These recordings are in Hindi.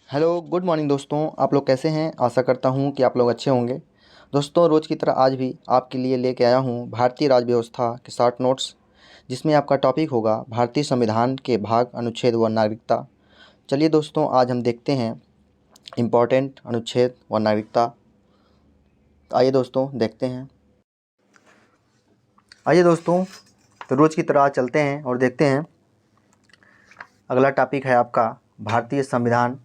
हेलो गुड मॉर्निंग दोस्तों। आप लोग कैसे हैं? आशा करता हूं कि आप लोग अच्छे होंगे। दोस्तों, रोज़ की तरह आज भी आपके लिए लेके आया हूं भारतीय राज्य व्यवस्था के शॉर्ट नोट्स, जिसमें आपका टॉपिक होगा भारतीय संविधान के भाग, अनुच्छेद व नागरिकता। चलिए दोस्तों, आज हम देखते हैं इम्पोर्टेंट अनुच्छेद व नागरिकता। आइए दोस्तों देखते हैं। आइए दोस्तों, तो रोज़ की तरह आज चलते हैं और देखते हैं। अगला टॉपिक है आपका भारतीय संविधान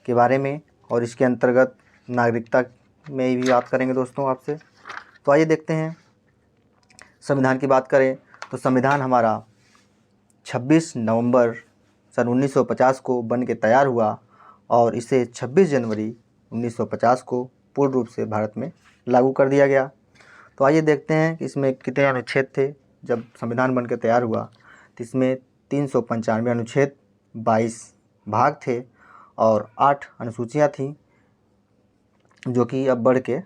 के बारे में, और इसके अंतर्गत नागरिकता में भी बात करेंगे दोस्तों आपसे। तो आइए देखते हैं। संविधान की बात करें तो संविधान हमारा 26 नवंबर सन 1950 को बन के तैयार हुआ, और इसे 26 जनवरी 1950 को पूर्ण रूप से भारत में लागू कर दिया गया। तो आइए देखते हैं कि इसमें कितने अनुच्छेद थे। जब संविधान बन के तैयार हुआ तो इसमें 395 अनुच्छेद, 22 भाग थे और 8 अनुसूचियाँ थीं, जो कि अब बढ़ के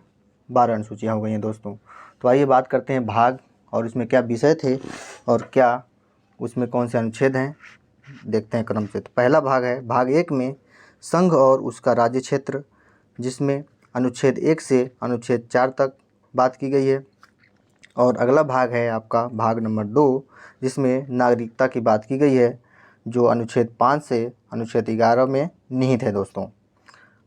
12 अनुसूचियाँ हो गई हैं दोस्तों। तो आइए बात करते हैं भाग, और इसमें क्या विषय थे और क्या उसमें कौन से अनुच्छेद हैं, देखते हैं क्रम से। तो पहला भाग है भाग 1 में संघ और उसका राज्य क्षेत्र, जिसमें अनुच्छेद 1 से अनुच्छेद 4 तक बात की गई है। और अगला भाग है आपका भाग नंबर 2, जिसमें नागरिकता की बात की गई है, जो अनुच्छेद 5 से अनुच्छेद 11 में निहित है दोस्तों।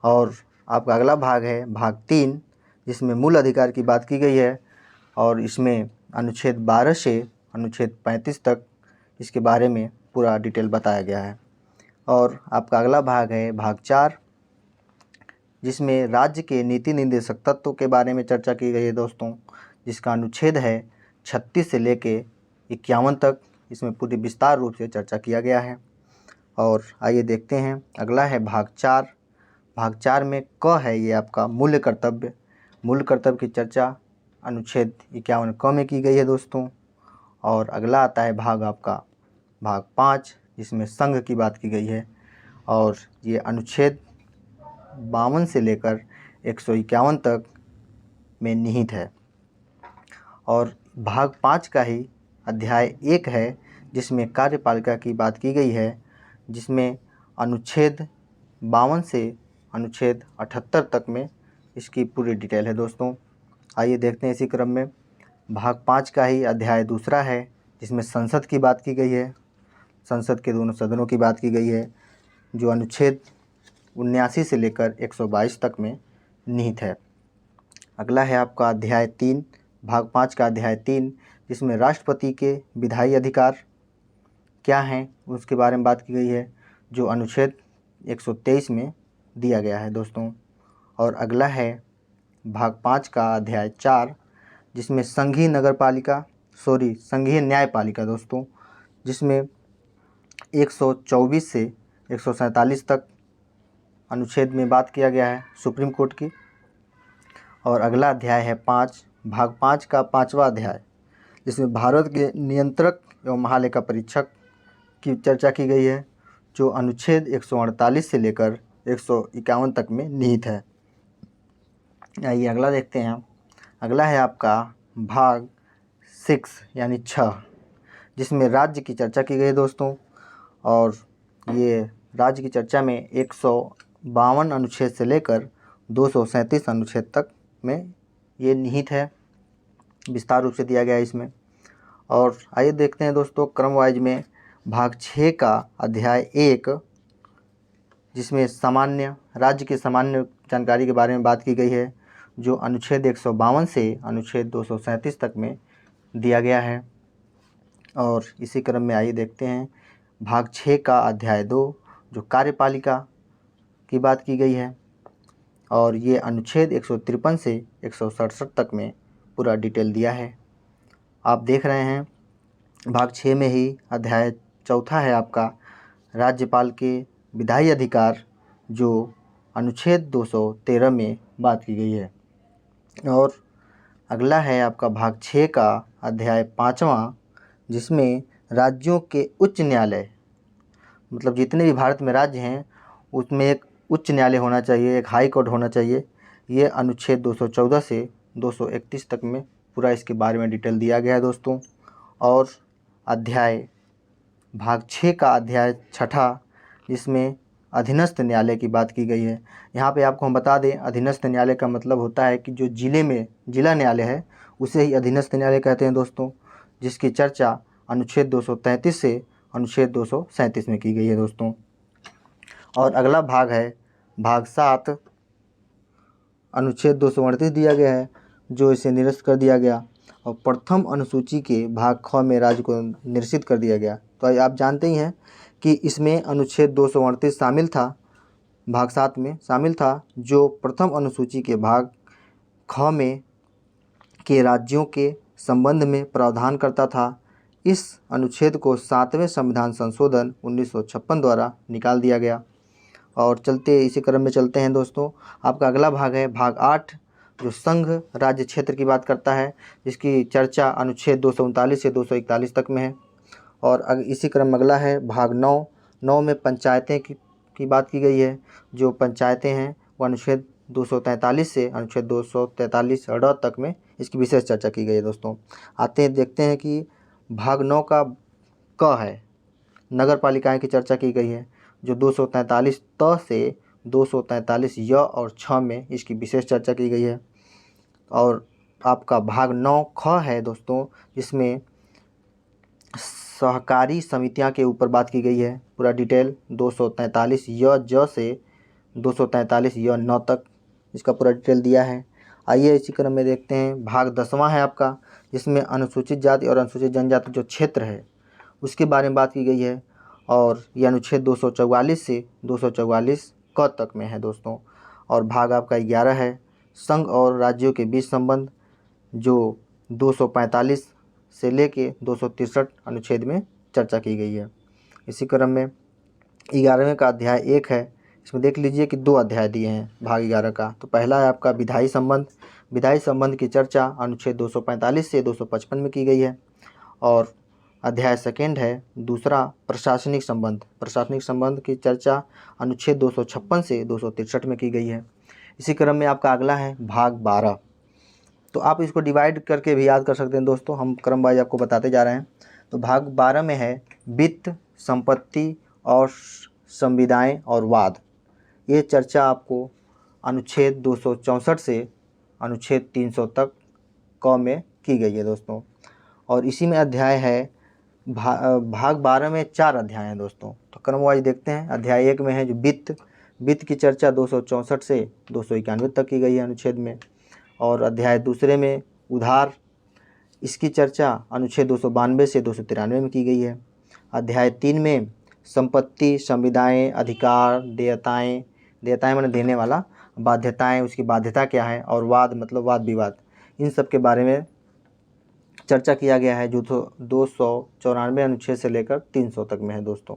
और आपका अगला भाग है भाग 3, जिसमें मूल अधिकार की बात की गई है, और इसमें अनुच्छेद 12 से अनुच्छेद 35 तक इसके बारे में पूरा डिटेल बताया गया है। और आपका अगला भाग है भाग 4, जिसमें राज्य के नीति निर्देशक तत्वों के बारे में चर्चा की गई है दोस्तों, जिसका अनुच्छेद है 36 से लेके 51 तक। इसमें पूरी विस्तार रूप से चर्चा किया गया है। और आइए देखते हैं, अगला है भाग 4। भाग 4 में क है ये आपका मूल्य कर्तव्य। मूल्य कर्तव्य की चर्चा अनुच्छेद 51 क में की गई है दोस्तों। और अगला आता है भाग आपका भाग 5, जिसमें संघ की बात की गई है, और ये अनुच्छेद 52 से लेकर 151 तक में निहित है। और भाग 5 का ही अध्याय 1 है, जिसमें कार्यपालिका की बात की गई है, जिसमें अनुच्छेद 52 से अनुच्छेद 78 तक में इसकी पूरी डिटेल है दोस्तों। आइए देखते हैं इसी क्रम में। भाग 5 का ही अध्याय 2 है, जिसमें संसद की बात की गई है, संसद के दोनों सदनों की बात की गई है, जो अनुच्छेद 79 से लेकर 122 तक में निहित है। अगला है आपका अध्याय 3, भाग 5 का अध्याय 3, जिसमें राष्ट्रपति के विधायी अधिकार क्या हैं उसके बारे में बात की गई है, जो अनुच्छेद 123 में दिया गया है दोस्तों। और अगला है भाग 5 का अध्याय 4, जिसमें संघीय संघीय न्यायपालिका दोस्तों, जिसमें 124 से 147 तक अनुच्छेद में बात किया गया है सुप्रीम कोर्ट की। और अगला अध्याय है 5, भाग 5 का 5वां अध्याय, जिसमें भारत के नियंत्रक एवं महालेखा परीक्षक की चर्चा की गई है, जो अनुच्छेद 148 से लेकर 151 तक में निहित है। आइए अगला देखते हैं। अगला है आपका भाग 6 यानी 6, जिसमें राज्य की चर्चा की गई है दोस्तों। और ये राज्य की चर्चा में 152 अनुच्छेद से लेकर 237 अनुच्छेद तक में ये निहित है, विस्तार रूप से दिया गया है इसमें। और आइए देखते हैं दोस्तों क्रम वाइज में। भाग 6 का अध्याय 1, जिसमें सामान्य राज्य की सामान्य जानकारी के बारे में बात की गई है, जो अनुच्छेद 152 से अनुच्छेद 237 तक में दिया गया है। और इसी क्रम में आइए देखते हैं भाग 6 का अध्याय 2, जो कार्यपालिका की बात की गई है, और ये अनुच्छेद 153 से 167 तक में पूरा डिटेल दिया है। आप देख रहे हैं भाग 6 में ही अध्याय 4 है आपका राज्यपाल के विधायी अधिकार, जो अनुच्छेद 213 में बात की गई है। और अगला है आपका भाग 6 का अध्याय 5वां, जिसमें राज्यों के उच्च न्यायालय, मतलब जितने भी भारत में राज्य हैं उसमें एक उच्च न्यायालय होना चाहिए, एक हाई कोर्ट होना चाहिए। ये अनुच्छेद 214 से 231 तक में पूरा इसके बारे में डिटेल दिया गया है दोस्तों। और भाग 6 का अध्याय 6, जिसमें अधीनस्थ न्यायालय की बात की गई है। यहाँ पे आपको हम बता दें, अधीनस्थ न्यायालय का मतलब होता है कि जो जिले में जिला न्यायालय है उसे ही अधीनस्थ न्यायालय कहते हैं दोस्तों, जिसकी चर्चा अनुच्छेद 233 से अनुच्छेद 237 में की गई है दोस्तों। और अगला भाग है भाग 7, अनुच्छेद 238 दिया गया है जो इसे निरस्त कर दिया गया, और प्रथम अनुसूची के भाग ख में राज्य को निरसित कर दिया गया। तो आप जानते ही हैं कि इसमें अनुच्छेद 238 शामिल था, भाग 7 में शामिल था, जो प्रथम अनुसूची के भाग ख में के राज्यों के संबंध में प्रावधान करता था। इस अनुच्छेद को 7वें संविधान संशोधन 1956 द्वारा निकाल दिया गया। और इसी क्रम में चलते हैं दोस्तों, आपका अगला भाग है भाग 8, जो संघ राज्य क्षेत्र की बात करता है, जिसकी चर्चा अनुच्छेद 239 से 241 तक में है। और इसी क्रम में अगला है भाग 9 में पंचायतें की बात की गई है। जो पंचायतें हैं वो अनुच्छेद 243 से अनुच्छेद 243 तक में इसकी विशेष चर्चा की गई है दोस्तों। देखते हैं कि भाग 9 का क है, नगर पालिकाएँ की चर्चा की गई है, जो 243 त से 243 य और 6 में इसकी विशेष चर्चा की गई है। और आपका भाग 9 ख है दोस्तों, जिसमें सहकारी समितियां के ऊपर बात की गई है, पूरा डिटेल 243 य ज से 243 य 9 तक इसका पूरा डिटेल दिया है। आइए इसी क्रम में देखते हैं भाग 10वां है आपका, जिसमें अनुसूचित जाति और अनुसूचित जनजाति जो क्षेत्र है उसके बारे में बात की गई है। और यह अनुच्छेद 244 से 244 क तक में है दोस्तों। और भाग आपका 11 है, संघ और राज्यों के बीच संबंध, जो 245 से लेके 263 अनुच्छेद में चर्चा की गई है। इसी क्रम में 11वें का अध्याय 1 है, इसमें देख लीजिए कि 2 अध्याय दिए हैं भाग 11 का। तो पहला है आपका विधायी संबंध। विधायी संबंध की चर्चा अनुच्छेद 245 से 255 में की गई है। और अध्याय 2 है दूसरा प्रशासनिक संबंध। प्रशासनिक संबंध की चर्चा अनुच्छेद 256 से 263 में की गई है। इसी क्रम में आपका अगला है भाग 12। तो आप इसको डिवाइड करके भी याद कर सकते हैं दोस्तों, हम क्रम वाइज आपको बताते जा रहे हैं। तो भाग 12 में है वित्त, संपत्ति और संविदाएं और वाद। ये चर्चा आपको अनुच्छेद 264 से अनुच्छेद 300 तक क में की गई है दोस्तों। और इसी में अध्याय है भाग 12 में 4 अध्याय हैं दोस्तों। तो क्रम वाइज देखते हैं। अध्याय 1 में है जो वित्त की चर्चा 264 से 291 तक की गई है अनुच्छेद में। और अध्याय 2 में उधार, इसकी चर्चा अनुच्छेद 292 से 293 में की गई है। अध्याय 3 में संपत्ति, संविदाएं, अधिकार, देयताएं माने देने वाला, बाध्यताएं, उसकी बाध्यता क्या है, और वाद मतलब वाद विवाद, इन सब के बारे में चर्चा किया गया है, जो 294 अनुच्छेद से लेकर 300 तक में है दोस्तों।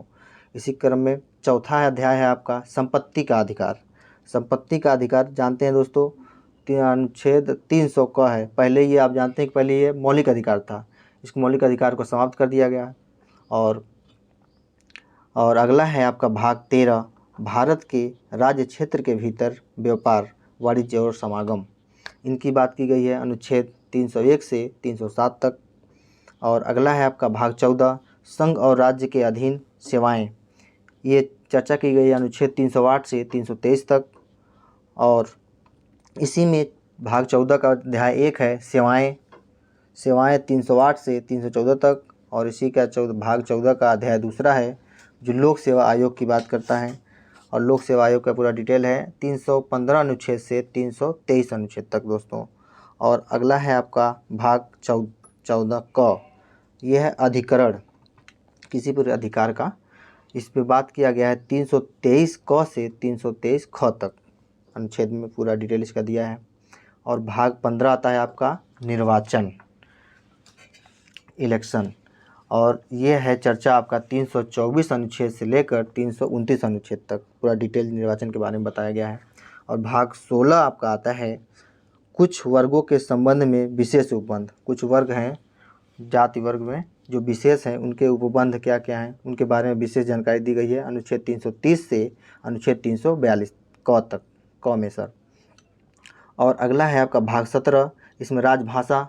इसी क्रम में चौथा अध्याय है आपका संपत्ति का अधिकार। संपत्ति का अधिकार जानते हैं दोस्तों, अनुच्छेद 300 का है। पहले ये आप जानते हैं कि पहले ये मौलिक अधिकार था, इसको मौलिक अधिकार को समाप्त कर दिया गया। और अगला है आपका भाग 13, भारत के राज्य क्षेत्र के भीतर व्यापार, वाणिज्य और समागम, इनकी बात की गई है अनुच्छेद 301 से 307 तक। और अगला है आपका भाग 14, संघ और राज्य के अधीन सेवाएं, ये चर्चा की गई है अनुच्छेद 308 से 323 तक। और इसी में भाग 14 का अध्याय 1 है सेवाएं 308 से 314 तक। और इसी का भाग 14 का अध्याय 2 है जो लोक सेवा आयोग की बात करता है। और लोक सेवा आयोग का पूरा डिटेल है 315 अनुच्छेद से 323 अनुच्छेद तक दोस्तों। और अगला है आपका भाग 14 क, यह है अधिकरण, किसी पूरे अधिकार का। इस पे बात किया गया है 323 क से 323 ख तक अनुच्छेद में पूरा डिटेल इसका दिया है। और भाग 15 आता है आपका निर्वाचन, इलेक्शन, और ये है चर्चा आपका 324 अनुच्छेद से लेकर 329 अनुच्छेद तक पूरा डिटेल निर्वाचन के बारे में बताया गया है। और भाग 16 आपका आता है कुछ वर्गों के संबंध में विशेष उपबंध। कुछ वर्ग हैं जाति वर्ग में जो विशेष हैं, उनके उपबंध क्या क्या हैं उनके बारे में विशेष जानकारी दी गई है अनुच्छेद 330 से अनुच्छेद 342 क तक, क में सर। और अगला है आपका भाग 17, इसमें राजभाषा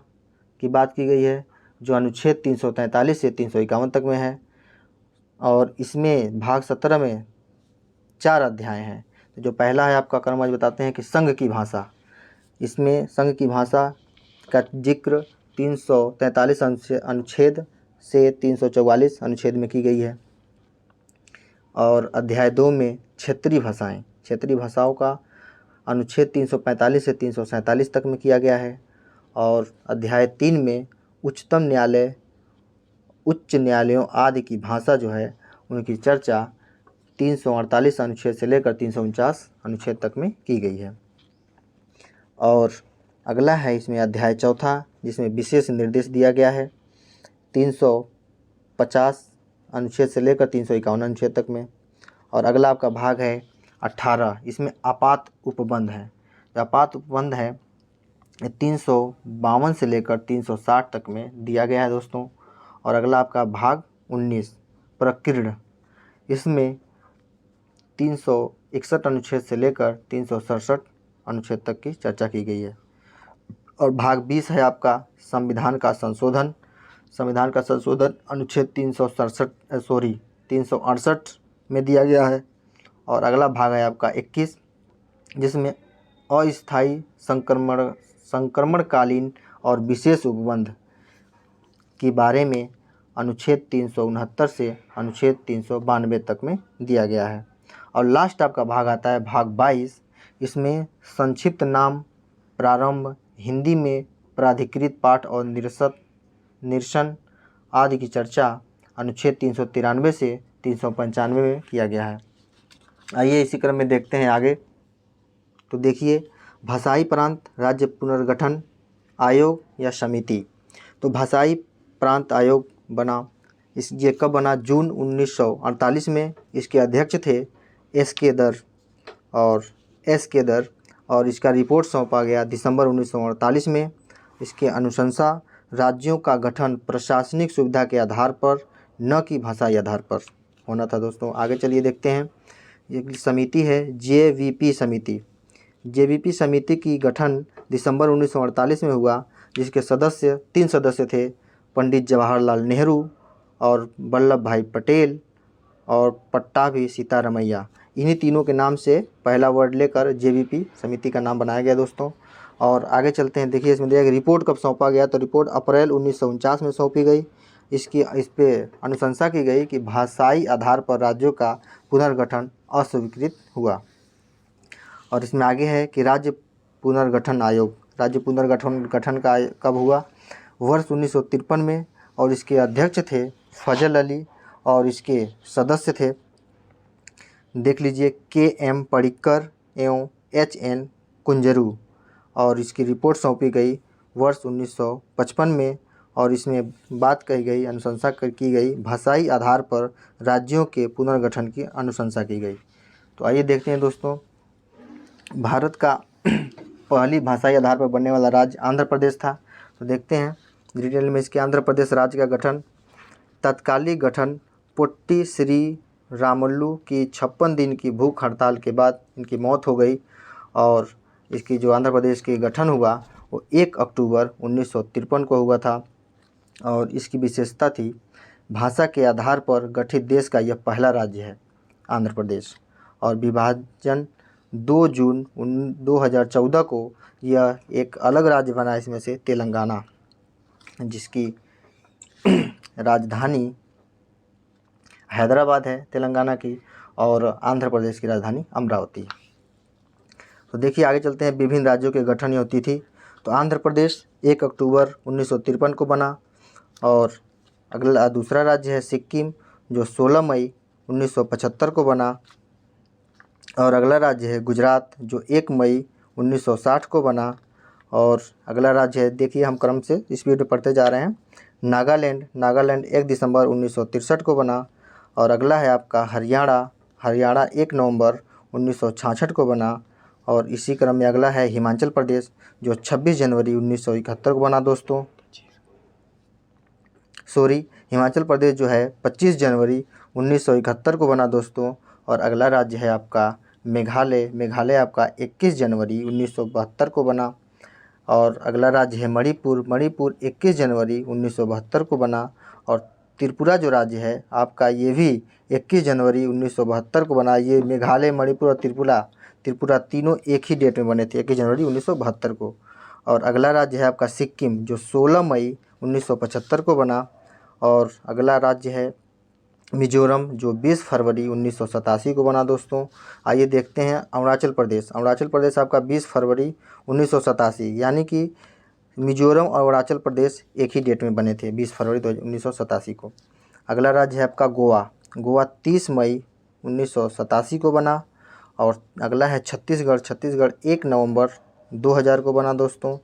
की बात की गई है जो अनुच्छेद 343 से 351 तक में है। और इसमें भाग 17 में 4 अध्याय हैं। तो जो पहला है आपका क्रमवार बताते हैं कि संघ की भाषा। इसमें संघ की भाषा का जिक्र 343 अनुच्छेद से 344 अनुच्छेद में की गई है। और अध्याय 2 में क्षेत्रीय भाषाएं, क्षेत्रीय भाषाओं का अनुच्छेद 345 से 347 तक में किया गया है। और अध्याय 3 में उच्चतम न्यायालय, उच्च न्यायालयों आदि की भाषा जो है उनकी चर्चा 348 अनुच्छेद से लेकर 349 अनुच्छेद तक में की गई है। और अगला है इसमें अध्याय 4 जिसमें विशेष निर्देश दिया गया है 350 अनुच्छेद से लेकर 351 अनुच्छेद तक में। और अगला आपका भाग है 18, इसमें आपात उपबंध है। जो आपात उपबंध है 352 से लेकर 360 तक में दिया गया है दोस्तों। और अगला आपका भाग 19 प्रकीर्ण, इसमें 361 अनुच्छेद से लेकर 367 अनुच्छेद तक की चर्चा की गई है। और भाग 20 है आपका संविधान का संशोधन। संविधान का संशोधन अनुच्छेद 368 में दिया गया है। और अगला भाग है आपका 21 जिसमें अस्थायी संक्रमणकालीन और विशेष उपबंध के बारे में अनुच्छेद 369 से अनुच्छेद 392 तक में दिया गया है। और लास्ट आपका भाग आता है भाग 22, इसमें संक्षिप्त नाम, प्रारंभ, हिंदी में प्राधिकृत पाठ और निरसन आदि की चर्चा अनुच्छेद 393 से 395 में किया गया है। आइए इसी क्रम में देखते हैं आगे। तो देखिए, भाषाई प्रांत राज्य पुनर्गठन आयोग या समिति। तो भाषाई प्रांत आयोग बना, ये कब बना? जून 1948 में। इसके अध्यक्ष थे एस के दर और इसका रिपोर्ट सौंपा गया दिसंबर 1948 में। इसके अनुशंसा राज्यों का गठन प्रशासनिक सुविधा के आधार पर न कि भाषाई आधार पर होना था दोस्तों। आगे चलिए देखते हैं। ये समिति है जेवीपी समिति। जेवीपी समिति की गठन दिसंबर 1948 में हुआ, जिसके 3 सदस्य थे, पंडित जवाहरलाल नेहरू और वल्लभ भाई पटेल और पट्टाभी सीतारमैया। इन्हीं तीनों के नाम से पहला वर्ड लेकर जेवीपी समिति का नाम बनाया गया दोस्तों। और आगे चलते हैं। देखिए इसमें दिया गया रिपोर्ट कब सौंपा गया, तो रिपोर्ट अप्रैल 1949 में सौंपी गई। इस पे अनुशंसा की गई कि भाषाई आधार पर राज्यों का पुनर्गठन अस्वीकृत हुआ। और इसमें आगे है कि राज्य पुनर्गठन आयोग, राज्य पुनर्गठन का कब हुआ? वर्ष 1953 में। और इसके अध्यक्ष थे फजल अली और इसके सदस्य थे, देख लीजिए, के.एम. पडिक्कर एवं एच.एन. कुंजरू। और इसकी रिपोर्ट सौंपी गई वर्ष 1955 में। और इसमें बात कही गई, अनुशंसा की गई, भाषाई आधार पर राज्यों के पुनर्गठन की अनुशंसा की गई। तो आइए देखते हैं दोस्तों, भारत का पहली भाषाई आधार पर बनने वाला राज्य आंध्र प्रदेश था। तो देखते हैं डिटेल में इसके आंध्र प्रदेश राज्य का गठन। तत्कालिक गठन पोट्टी श्री रामुलु की 56 दिन की भूख हड़ताल के बाद इनकी मौत हो गई। और इसकी जो आंध्र प्रदेश की गठन हुआ वो 1 अक्टूबर 1953 को हुआ था। और इसकी विशेषता थी भाषा के आधार पर गठित देश का यह पहला राज्य है आंध्र प्रदेश। और विभाजन 2 जून 2014 को यह एक अलग राज्य बना, इसमें से तेलंगाना, जिसकी राजधानी हैदराबाद है तेलंगाना की, और आंध्र प्रदेश की राजधानी अमरावती। तो देखिए आगे चलते हैं। विभिन्न राज्यों के गठन होती थी। तो आंध्र प्रदेश 1 अक्टूबर 1953 को बना। और अगला दूसरा राज्य है सिक्किम, जो 16 मई 1975 को बना। और अगला राज्य है गुजरात, जो 1 मई 1960 को बना। और अगला राज्य है, देखिए हम क्रम से स्पीड में पढ़ते जा रहे हैं, नागालैंड 1 दिसंबर 1963 को बना। और अगला है आपका हरियाणा 1 नवंबर 1966 को बना। और इसी क्रम में अगला है हिमाचल प्रदेश, जो 26 जनवरी 1971 को बना दोस्तों। हिमाचल प्रदेश जो है 25 जनवरी 1971 को बना दोस्तों। और अगला राज्य है आपका मेघालय आपका 21 जनवरी 1972 को बना। और अगला राज्य है मणिपुर 21 जनवरी 1972 को बना। और त्रिपुरा जो राज्य है आपका, ये भी 21 जनवरी 1972 को बना। ये मेघालय, मणिपुर और त्रिपुरा तीनों एक ही डेट में बने थे, 21 जनवरी 1972 को। और अगला राज्य है आपका सिक्किम, जो 16 मई 1975 को बना। और अगला राज्य है मिजोरम, जो 20 फरवरी 1987 को बना दोस्तों। आइए देखते हैं अरुणाचल प्रदेश। अरुणाचल प्रदेश आपका 20 फरवरी 1987, यानी कि मिजोरम और अरुणाचल प्रदेश एक ही डेट में बने थे, 20 फरवरी 1987 को। अगला राज्य है आपका गोवा। गोवा 30 मई 1987 को बना। और अगला है छत्तीसगढ़। छत्तीसगढ़ 1 नवंबर 2000 को बना दोस्तों।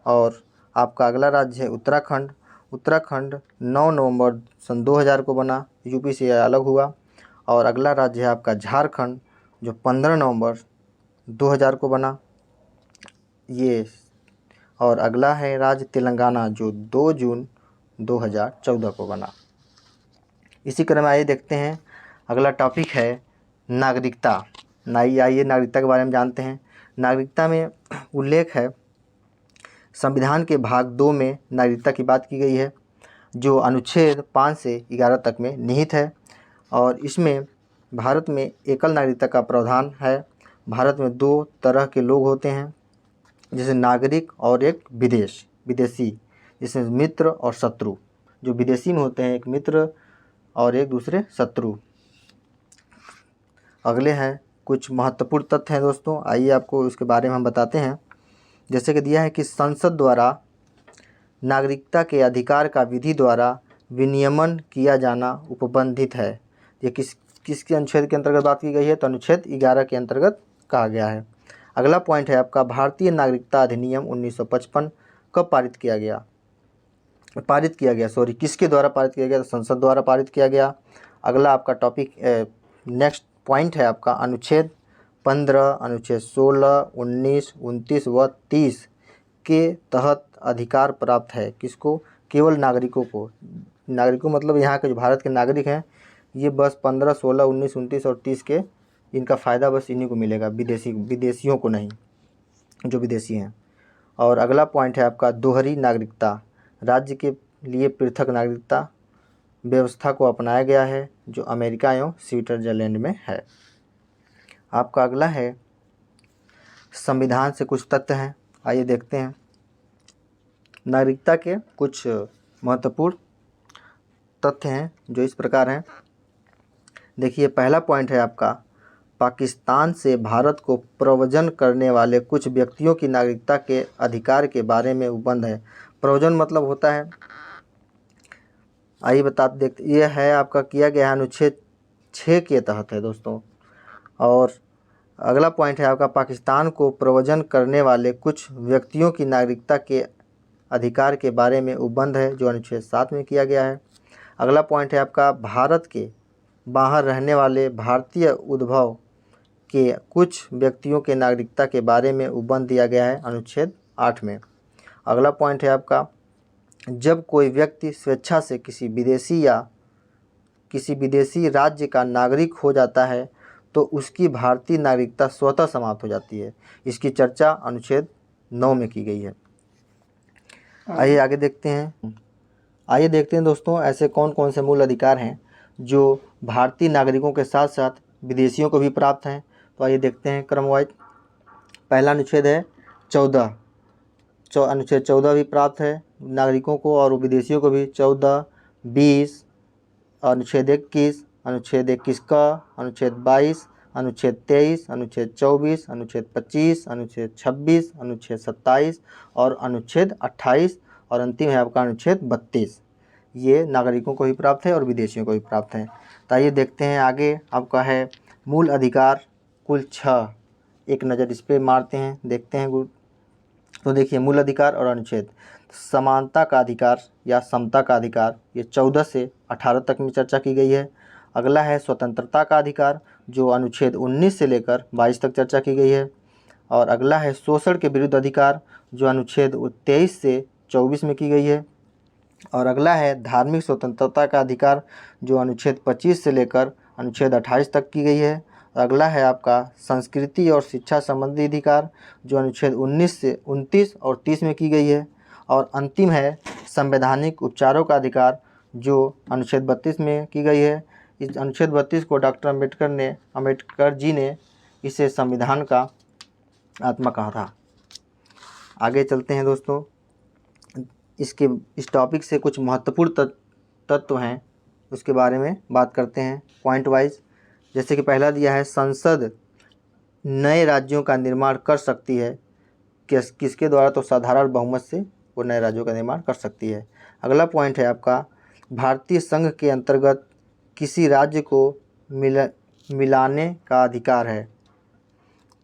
और आपका अगला राज्य है उत्तराखंड। उत्तराखंड 9 नवंबर सन 2000 को बना, यूपी से अलग हुआ। और अगला राज्य है आपका झारखंड, जो 15 नवंबर 2000 को बना ये। और अगला है राज्य तेलंगाना, जो 2 जून 2014 को बना। इसी क्रम में आइए देखते हैं अगला टॉपिक है नागरिकता। आइए नागरिकता के बारे में जानते हैं। नागरिकता में उल्लेख है, संविधान के भाग 2 में नागरिकता की बात की गई है, जो अनुच्छेद 5 से 11 तक में निहित है। और इसमें भारत में एकल नागरिकता का प्रावधान है। भारत में 2 तरह के लोग होते हैं, जैसे नागरिक और एक विदेशी, जिसमें मित्र और शत्रु। जो विदेशी में होते हैं, एक मित्र और एक दूसरे शत्रु। अगले हैं कुछ महत्वपूर्ण तथ्य हैं दोस्तों, आइए आपको इसके बारे में हम बताते हैं। जैसे कि दिया है कि संसद द्वारा नागरिकता के अधिकार का विधि द्वारा विनियमन किया जाना उपबंधित है। ये किसके अनुच्छेद के अंतर्गत बात की गई है? तो अनुच्छेद 11 के अंतर्गत कहा गया है। अगला पॉइंट है आपका भारतीय नागरिकता अधिनियम 1955 कब पारित किया गया? किसके द्वारा पारित किया गया? तो संसद द्वारा पारित किया गया। अगला आपका टॉपिक नेक्स्ट पॉइंट है आपका अनुच्छेद 15, अनुच्छेद 16, 19, 29 व 30 के तहत अधिकार प्राप्त है। किसको? केवल नागरिकों को। नागरिकों मतलब यहाँ के जो भारत के नागरिक हैं, ये बस 15, 16, 19, 29 और 30 के, इनका फ़ायदा बस इन्हीं को मिलेगा, विदेशियों को नहीं, जो विदेशी हैं। और अगला पॉइंट है आपका दोहरी नागरिकता। राज्य के लिए पृथक नागरिकता व्यवस्था को अपनाया गया है, जो अमेरिका एवं स्विट्ज़रलैंड में है। आपका अगला है संविधान से कुछ तथ्य हैं, आइए देखते हैं। नागरिकता के कुछ महत्वपूर्ण तथ्य हैं जो इस प्रकार हैं। देखिए, पहला पॉइंट है आपका पाकिस्तान से भारत को प्रव्रजन करने वाले कुछ व्यक्तियों की नागरिकता के अधिकार के बारे में उपबंध है। प्रव्रजन मतलब होता है, आइए देखते, ये है आपका किया गया है अनुच्छेद 6 के तहत है दोस्तों। और अगला पॉइंट है आपका पाकिस्तान को प्रव्रजन करने वाले कुछ व्यक्तियों की नागरिकता के अधिकार के बारे में उपबंध है, जो अनुच्छेद 7 में किया गया है। अगला पॉइंट है आपका भारत के बाहर रहने वाले भारतीय उद्भव के कुछ व्यक्तियों के नागरिकता के बारे में उपबंध दिया गया है, अनुच्छेद 8 में। अगला पॉइंट है आपका जब कोई व्यक्ति स्वेच्छा से किसी विदेशी राज्य का नागरिक हो जाता है तो उसकी भारतीय नागरिकता स्वतः समाप्त हो जाती है। इसकी चर्चा अनुच्छेद 9 में की गई है। आइए आगे देखते हैं दोस्तों, ऐसे कौन कौन से मूल अधिकार हैं जो भारतीय नागरिकों के साथ साथ विदेशियों को भी प्राप्त हैं। तो आइए देखते हैं क्रमवाइज। पहला अनुच्छेद है 14, अनुच्छेद 14 भी प्राप्त है नागरिकों को और विदेशियों को भी। 14, 20, अनुच्छेद 21, अनुच्छेद 21 का, अनुच्छेद 22, अनुच्छेद 23, अनुच्छेद 24, अनुच्छेद 25, अनुच्छेद 26, अनुच्छेद 27 और अनुच्छेद 28 और अंतिम है आपका अनुच्छेद 32। ये नागरिकों को भी प्राप्त है और विदेशियों को भी प्राप्त है। तो आइए देखते हैं आगे आपका है मूल अधिकार कुल 6, एक नज़र इस पर मारते हैं, देखते हैं। तो देखिए, मूल अधिकार और अनुच्छेद। समानता का अधिकार या समता का अधिकार, ये 14 से 18 तक में चर्चा की गई है। अगला है स्वतंत्रता का अधिकार, जो अनुच्छेद 19 से लेकर 22 तक चर्चा की गई है। और अगला है शोषण के विरुद्ध अधिकार, जो अनुच्छेद 23 से 24 में की गई है। और अगला है धार्मिक स्वतंत्रता का अधिकार, जो अनुच्छेद 25 से लेकर अनुच्छेद 28 तक की गई है। अगला है आपका संस्कृति और शिक्षा संबंधी अधिकार, जो अनुच्छेद 19 से 29 और 30 में की गई है। और अंतिम है संवैधानिक उपचारों का अधिकार, जो अनुच्छेद 32 में की गई है। इस अनुच्छेद 32 को डॉक्टर अम्बेडकर जी ने इसे संविधान का आत्मा कहा था। आगे चलते हैं दोस्तों, इस टॉपिक से कुछ महत्वपूर्ण तत्व हैं उसके बारे में बात करते हैं पॉइंट वाइज। जैसे कि पहला दिया है, संसद नए राज्यों का निर्माण कर सकती है। किसके द्वारा? तो साधारण बहुमत से वो नए राज्यों का निर्माण कर सकती है। अगला पॉइंट है आपका, भारतीय संघ के अंतर्गत किसी राज्य को मिलाने का अधिकार है।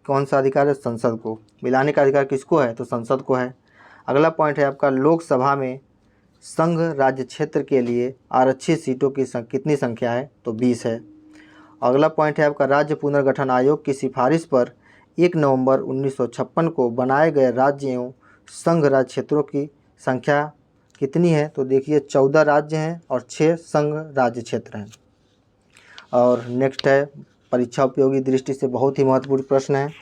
कौन सा अधिकार है? संसद को। मिलाने का अधिकार किसको है? तो संसद को है। अगला पॉइंट है आपका, लोकसभा में संघ राज्य क्षेत्र के लिए आरक्षित सीटों की कितनी संख्या है? तो 20 है। अगला पॉइंट है आपका, राज्य पुनर्गठन आयोग की सिफारिश पर 1 नवंबर 1956 को बनाए गए राज्य एवं संघ राज्य क्षेत्रों की संख्या कितनी है? तो देखिए 14 राज्य हैं और 6 संघ राज्य क्षेत्र हैं। और नेक्स्ट है, परीक्षा उपयोगी दृष्टि से बहुत ही महत्वपूर्ण प्रश्न है।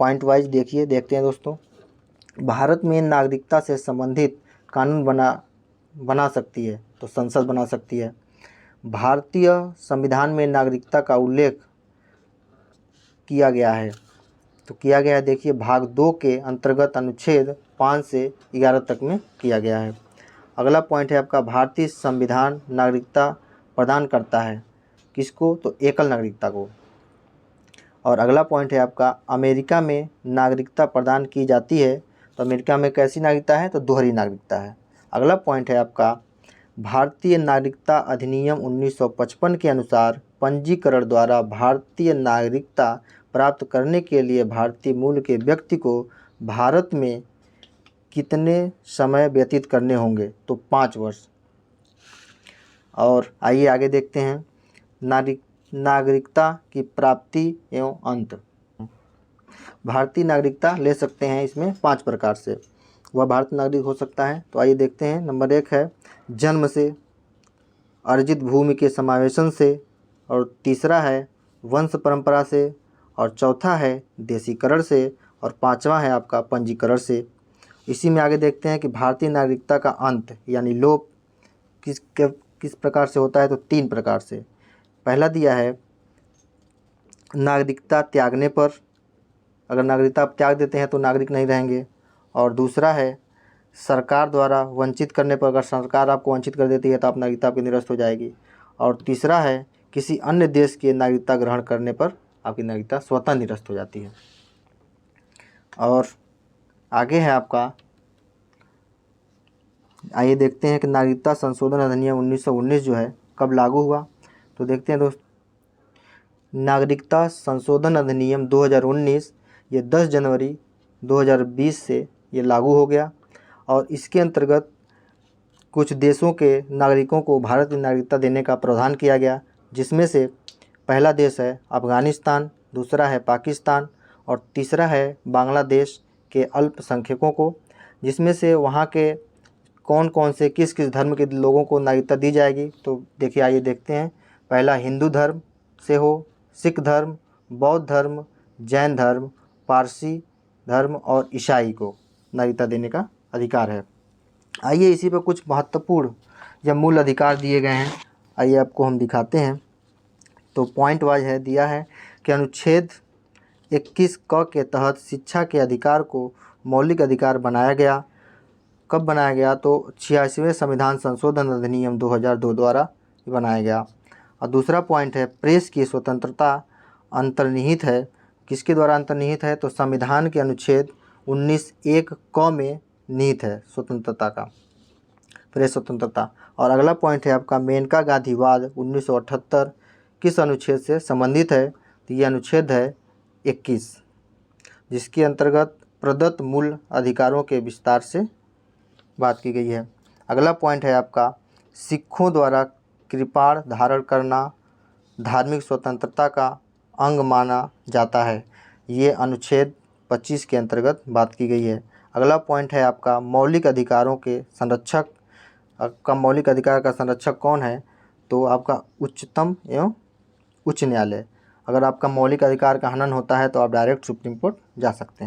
पॉइंट वाइज देखते हैं दोस्तों। भारत में नागरिकता से संबंधित कानून बना सकती है? तो संसद बना सकती है। भारतीय संविधान में नागरिकता का उल्लेख किया गया है? तो किया गया है, देखिए भाग 2 के अंतर्गत अनुच्छेद 5 से 11 तक में किया गया है। अगला पॉइंट है आपका, भारतीय संविधान नागरिकता प्रदान करता है किसको? तो एकल नागरिकता को। और अगला पॉइंट है आपका, अमेरिका में नागरिकता प्रदान की जाती है। तो अमेरिका में कैसी नागरिकता है? तो दोहरी नागरिकता है। अगला पॉइंट है आपका, भारतीय नागरिकता अधिनियम 1955 के अनुसार पंजीकरण द्वारा भारतीय नागरिकता प्राप्त करने के लिए भारतीय मूल के व्यक्ति को भारत में कितने समय व्यतीत करने होंगे? तो 5 वर्ष। और आइए आगे देखते हैं, नागरिकता की प्राप्ति एवं अंत। भारतीय नागरिकता ले सकते हैं इसमें 5 प्रकार से, वह भारतीय नागरिक हो सकता है। तो आइए देखते हैं। नंबर 1 है जन्म से, अर्जित भूमि के समावेशन से, और तीसरा है वंश परंपरा से, और चौथा है देशीकरण से, और 5वां है आपका पंजीकरण से। इसी में आगे देखते हैं कि भारतीय नागरिकता का अंत यानी लोप किस प्रकार से होता है? तो 3 प्रकार से। पहला दिया है नागरिकता त्यागने पर, अगर नागरिकता आप त्याग देते हैं तो नागरिक नहीं रहेंगे। और दूसरा है सरकार द्वारा वंचित करने पर, अगर सरकार आपको वंचित कर देती है तो आप नागरिकता आपकी निरस्त हो जाएगी। और तीसरा है किसी अन्य देश की नागरिकता ग्रहण करने पर आपकी नागरिकता स्वतः निरस्त हो जाती है। और आगे है आपका, आइए देखते हैं कि नागरिकता संशोधन अधिनियम 1919 जो है कब लागू हुआ। तो देखते हैं दोस्तों, नागरिकता संशोधन अधिनियम 2019 ये 10 जनवरी 2020 से ये लागू हो गया। और इसके अंतर्गत कुछ देशों के नागरिकों को भारत की नागरिकता देने का प्रावधान किया गया, जिसमें से पहला देश है अफ़गानिस्तान, दूसरा है पाकिस्तान, और तीसरा है बांग्लादेश के अल्पसंख्यकों को। जिसमें से वहाँ के कौन कौन से किस किस धर्म के लोगों को नागरिकता दी जाएगी। तो देखिए आइए देखते हैं। पहला हिंदू धर्म से हो, सिख धर्म, बौद्ध धर्म, जैन धर्म, पारसी धर्म और ईसाई को नागरिकता देने का अधिकार है। आइए इसी पर कुछ महत्वपूर्ण या मूल अधिकार दिए गए हैं, आइए आपको हम दिखाते हैं। तो पॉइंट वाइज है दिया है कि अनुच्छेद 21 क के तहत शिक्षा के अधिकार को मौलिक अधिकार बनाया गया। कब बनाया गया? तो 86वें संविधान संशोधन अधिनियम 2002 द्वारा बनाया गया। और दूसरा पॉइंट है प्रेस की स्वतंत्रता अंतर्निहित है। किसके द्वारा अंतर्निहित है? तो संविधान के अनुच्छेद 19(1) क में निहित है स्वतंत्रता का, प्रेस स्वतंत्रता। और अगला पॉइंट है आपका मेनका गांधी वाद 1978 किस अनुच्छेद से संबंधित है? तो ये अनुच्छेद है 21, जिसके अंतर्गत प्रदत्त मूल अधिकारों के विस्तार से बात की गई है। अगला पॉइंट है आपका सिखों द्वारा कृपाण धारण करना धार्मिक स्वतंत्रता का अंग माना जाता है, ये अनुच्छेद 25 के अंतर्गत बात की गई है। अगला पॉइंट है आपका मौलिक अधिकारों के संरक्षक, आपका मौलिक अधिकार का संरक्षक कौन है? तो आपका उच्चतम एवं उच्च न्यायालय। अगर आपका मौलिक अधिकार का हनन होता है तो आप डायरेक्ट सुप्रीम कोर्ट जा सकते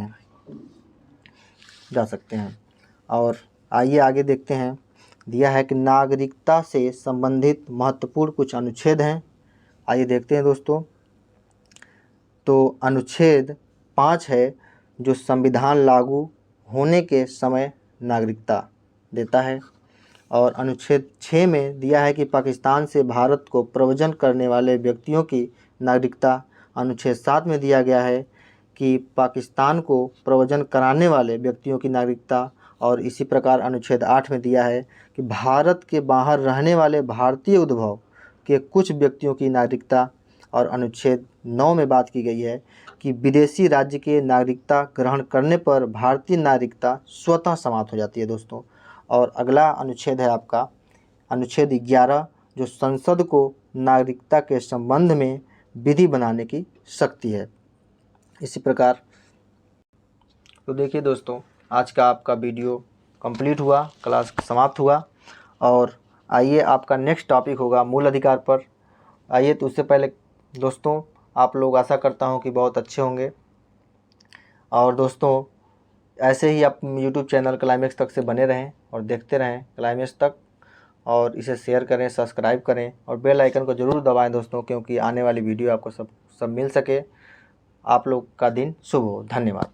हैं। और आइए आगे देखते हैं। दिया है कि नागरिकता से संबंधित महत्वपूर्ण कुछ अनुच्छेद हैं। आइए देखते हैं दोस्तों। तो अनुच्छेद 5 है जो संविधान लागू होने के समय नागरिकता देता है, और अनुच्छेद 6 में दिया है कि पाकिस्तान से भारत को प्रव्रजन करने वाले व्यक्तियों की नागरिकता। अनुच्छेद 7 में दिया गया है कि पाकिस्तान को प्रव्रजन कराने वाले व्यक्तियों की नागरिकता। और इसी प्रकार अनुच्छेद 8 में दिया है कि भारत के बाहर रहने वाले भारतीय उद्भव के कुछ व्यक्तियों की नागरिकता। और अनुच्छेद 9 में बात की गई है कि विदेशी राज्य के नागरिकता ग्रहण करने पर भारतीय नागरिकता स्वतः समाप्त हो जाती है दोस्तों। और अगला अनुच्छेद है आपका अनुच्छेद 11 जो संसद को नागरिकता के संबंध में विधि बनाने की शक्ति है। इसी प्रकार तो देखिए दोस्तों, आज का आपका वीडियो कंप्लीट हुआ, क्लास समाप्त हुआ। और आइए आपका नेक्स्ट टॉपिक होगा मूल अधिकार पर। आइए तो उससे पहले दोस्तों, आप लोग आशा करता हूं कि बहुत अच्छे होंगे। और दोस्तों ऐसे ही आप यूट्यूब चैनल क्लाइमेक्स तक से बने रहें और देखते रहें क्लाइमेक्स तक, और इसे शेयर करें, सब्सक्राइब करें और बेल आइकन को ज़रूर दबाएं दोस्तों, क्योंकि आने वाली वीडियो आपको सब मिल सके। आप लोग का दिन शुभ हो। धन्यवाद।